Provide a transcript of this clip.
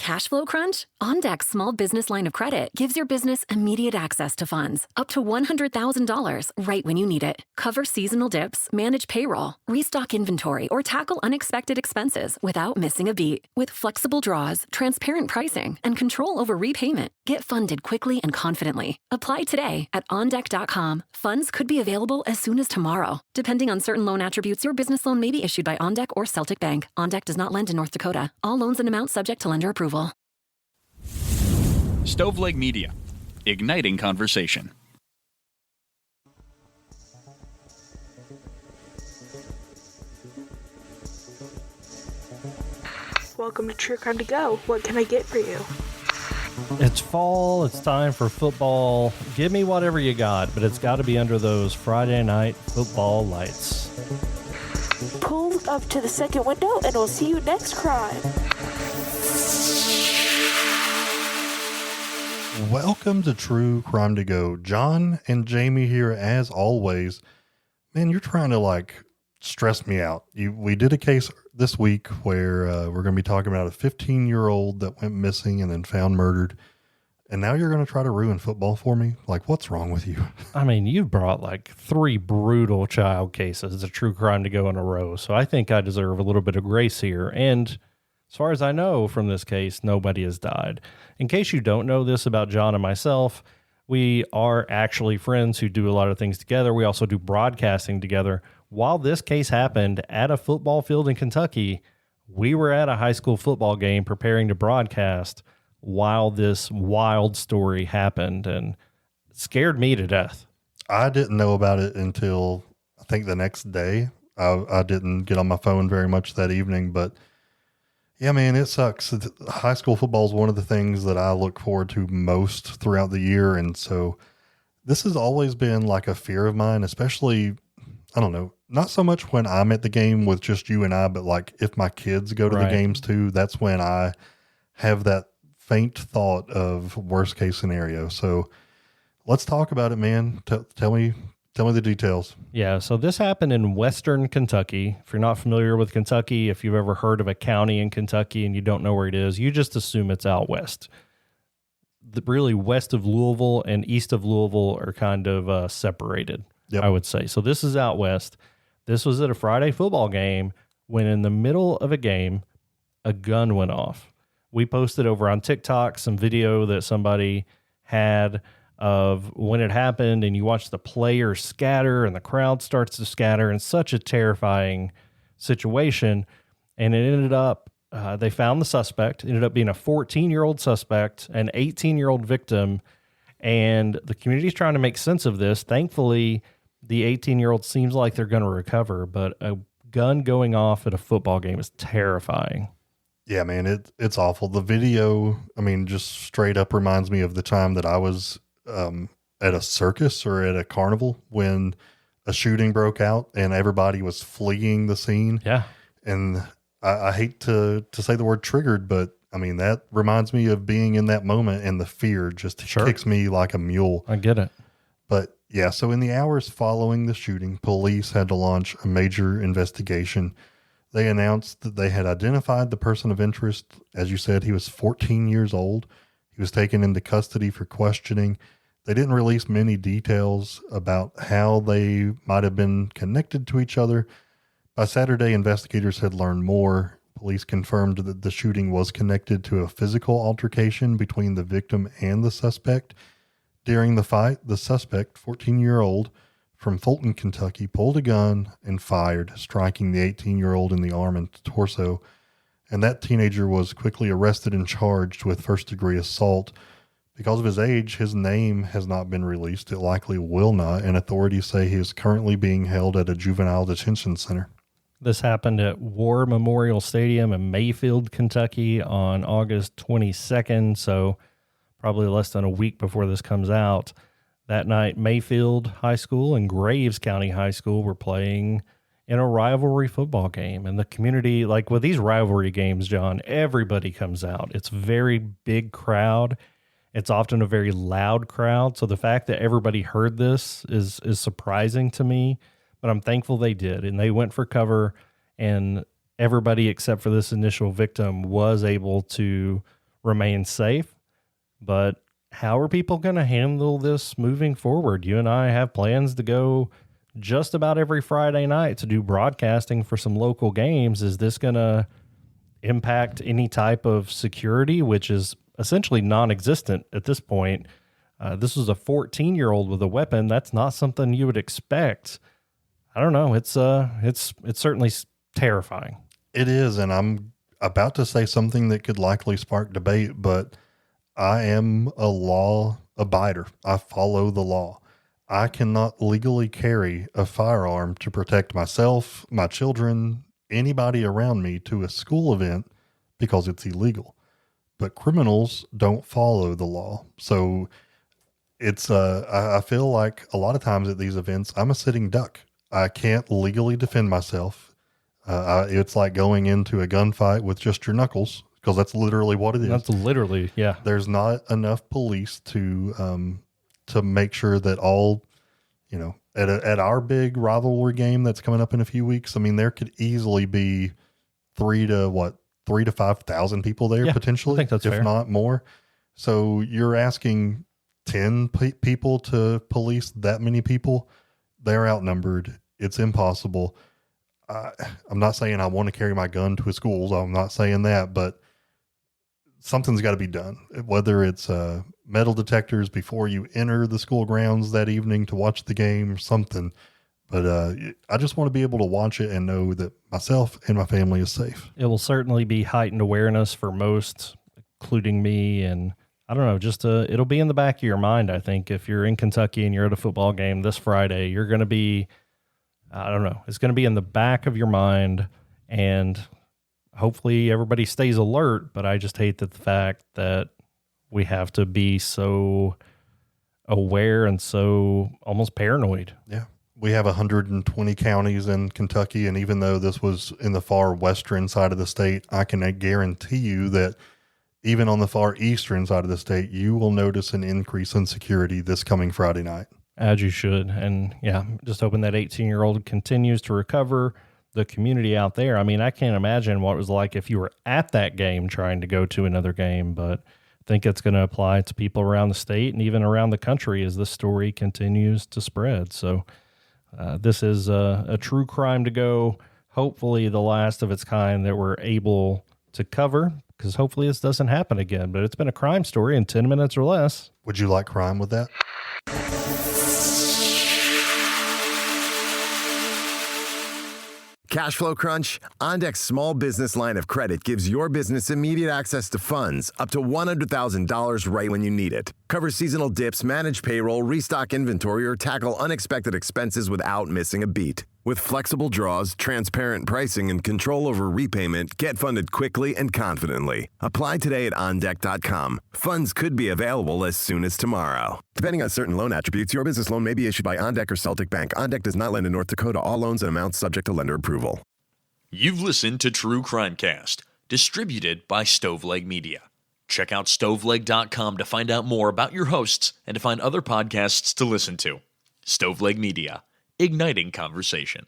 cash flow crunch? OnDeck's small business line of credit gives your business immediate access to funds, up to $100,000 right when you need it. Cover seasonal dips, manage payroll, restock inventory, or tackle unexpected expenses without missing a beat. With flexible draws, transparent pricing, and control over repayment, get funded quickly and confidently. Apply today at OnDeck.com. Funds could be available as soon as tomorrow. Depending on certain loan attributes, your business loan may be issued by OnDeck or Celtic Bank. OnDeck does not lend in North Dakota. All loans and amounts subject to lender approval. Stoveleg Media, igniting conversation. Welcome to True Crime to Go. What can I get for you? It's fall. It's time for football. Give me whatever you got, but it's got to be under those Friday night football lights. Pull up to the second window and we'll see you next crime. Welcome to True Crime to Go. John and Jamie here as always. Man, you're trying to stress me out. We did a case this week where we're going to be talking about a 15-year-old that went missing and then found murdered. And now you're going to try to ruin football for me? What's wrong with you? I mean, you've brought 3 brutal child cases of True Crime to Go in a row. So I think I deserve a little bit of grace here. And as far as I know from this case, nobody has died. In case you don't know this about John and myself, we are actually friends who do a lot of things together. We also do broadcasting together. While this case happened at a football field in Kentucky, we were at a high school football game preparing to broadcast while this wild story happened, and it scared me to death. I didn't know about it until I think the next day. I didn't get on my phone very much that evening, but yeah, man, it sucks. High school football is one of the things that I look forward to most throughout the year. And so this has always been a fear of mine, especially, I don't know, not so much when I'm at the game with just you and I, but if my kids go to the games too, that's when I have that faint thought of worst case scenario. So let's talk about it, man. Tell me the details. Yeah, so this happened in western Kentucky. If you're not familiar with Kentucky, if you've ever heard of a county in Kentucky and you don't know where it is, you just assume it's out west. Really west of Louisville and east of Louisville are kind of separated, I would say. So this is out west. This was at a Friday football game when in the middle of a game, a gun went off. We posted over on TikTok some video that somebody had of when it happened, and you watch the players scatter and the crowd starts to scatter, and such a terrifying situation. And it ended up, they found the suspect. It ended up being a 14-year-old suspect, an 18-year-old victim, and the community's trying to make sense of this. Thankfully, the 18-year-old seems like they're going to recover, but a gun going off at a football game is terrifying. Yeah, man, it's awful. The video, just straight up reminds me of the time that I was at a circus or at a carnival when a shooting broke out and everybody was fleeing the scene. Yeah. And I hate to say the word triggered, but that reminds me of being in that moment, and the fear just kicks me like a mule. I get it. But yeah, so in the hours following the shooting, police had to launch a major investigation. They announced that they had identified the person of interest. As you said, he was 14 years old. He was taken into custody for questioning. They didn't release many details about how they might have been connected to each other. By Saturday, investigators had learned more. Police confirmed that the shooting was connected to a physical altercation between the victim and the suspect. During the fight, the suspect, 14-year-old from Fulton, Kentucky, pulled a gun and fired, striking the 18-year-old in the arm and torso. And that teenager was quickly arrested and charged with first-degree assault. Because of his age, his name has not been released. It likely will not, and authorities say he is currently being held at a juvenile detention center. This happened at War Memorial Stadium in Mayfield, Kentucky on August 22nd, so probably less than a week before this comes out. That night, Mayfield High School and Graves County High School were playing in a rivalry football game. And the community, with these rivalry games, John, everybody comes out. It's a very big crowd. It's often a very loud crowd. So the fact that everybody heard this is surprising to me, but I'm thankful they did. And they went for cover, and everybody except for this initial victim was able to remain safe. But how are people going to handle this moving forward? You and I have plans to go just about every Friday night to do broadcasting for some local games. Is this going to impact any type of security, which is essentially non-existent at this point? This was a 14-year-old with a weapon. That's not something you would expect. I don't know. It's certainly terrifying. It is, and I'm about to say something that could likely spark debate, but I am a law abider. I follow the law. I cannot legally carry a firearm to protect myself, my children, anybody around me to a school event because it's illegal. But criminals don't follow the law. So it's I feel like a lot of times at these events, I'm a sitting duck. I can't legally defend myself. It's like going into a gunfight with just your knuckles, because that's literally what it is. That's literally, yeah. There's not enough police to make sure that all, at our big rivalry game that's coming up in a few weeks. I mean, there could easily be 3,000 to 5,000 people there potentially, I think that's if fair. not more. So you're asking 10 people to police that many people. They're outnumbered. It's impossible. I'm not saying I want to carry my gun to a school. I'm not saying that, but something's got to be done. Whether it's metal detectors before you enter the school grounds that evening to watch the game or something. But I just want to be able to watch it and know that myself and my family is safe. It will certainly be heightened awareness for most, including me. And I don't know, it'll be in the back of your mind. I think if you're in Kentucky and you're at a football game this Friday, you're going to be, I don't know, it's going to be in the back of your mind, and hopefully everybody stays alert. But I just hate the fact that we have to be so aware and so almost paranoid. Yeah. We have 120 counties in Kentucky, and even though this was in the far western side of the state, I can guarantee you that even on the far eastern side of the state, you will notice an increase in security this coming Friday night. As you should. And yeah, just hoping that 18-year-old continues to recover. The community out there, I mean, I can't imagine what it was like if you were at that game trying to go to another game, but I think it's going to apply to people around the state and even around the country as this story continues to spread. So this is a true crime to go, hopefully the last of its kind that we're able to cover, because hopefully this doesn't happen again. But it's been a crime story in 10 minutes or less. Would you like crime with that? Cash flow crunch? OnDeck's small business line of credit gives your business immediate access to funds up to $100,000 right when you need it. Cover seasonal dips, manage payroll, restock inventory, or tackle unexpected expenses without missing a beat. With flexible draws, transparent pricing, and control over repayment, get funded quickly and confidently. Apply today at OnDeck.com. Funds could be available as soon as tomorrow. Depending on certain loan attributes, your business loan may be issued by OnDeck or Celtic Bank. OnDeck does not lend in North Dakota. All loans and amounts subject to lender approval. You've listened to True Crimecast, distributed by Stoveleg Media. Check out stoveleg.com to find out more about your hosts and to find other podcasts to listen to. Stoveleg Media, igniting conversation.